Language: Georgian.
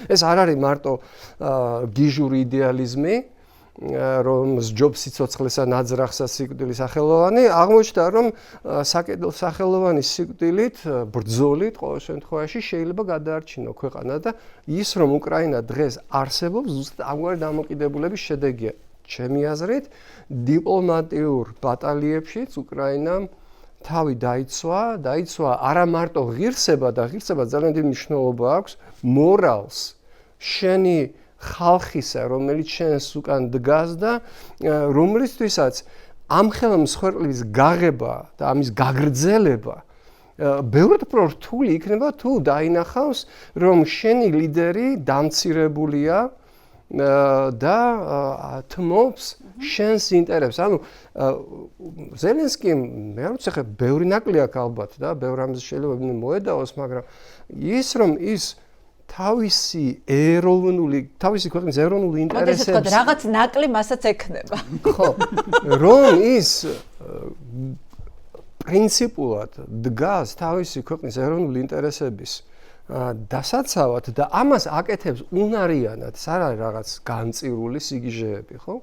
ეს არ არის მარტო გიჟური იდეალიზმი, რომ ჯობს სიცოცხლესა ნაძრახსა სიკვდილი სახელოვანი, აღმოჩნდა რომ სახელოვანი სიკვდილით, ბრძოლით ყოველ შემთხვევაში შეიძლება გადაარჩინო ქვეყანა და ის რომ უკრაინა დღეს არსებობს ზუსტად ამგვარი დამოკიდებულების შედეგია. ჩემი აზრით, დიპლომატიურ ბატალიებშიც უკრაინამ თავი დაიცვა არა მარტო ღირსება და ღირსება ძალიან დიდი მნიშვნელობა აქვს მორალს, შენი ხალხისა, რომელიც შენს უკან დგას და რომლისთვისაც ამ ხელმსხვერპლის გაღება და ამის გაგრძელება ბევრად უფრო რთული იქნება თუ დაინახავს, რომ შენი ლიდერი დამცირებულია და თმობს შენს ინტერესს. ანუ ზელენსკიმ მე არ ვიცი, ხა ბევრი ნაკლი აქვს ალბათ და ბევრ ამის შეიძლება მოედაოს, მაგრამ ის რომ ის თავისი ქვეყნის ეროვნული ინტერესებს მოდი რაღაც ნაკლი მასაც ექნება. ხო, რომ ის პრინციპულად დგას თავისი ქვეყნის ეროვნული ინტერესების დასაცავად და ამას აკეთებს უნარიანად, ეს არ არის რაღაც განწირული სიგიჟეები, ხო?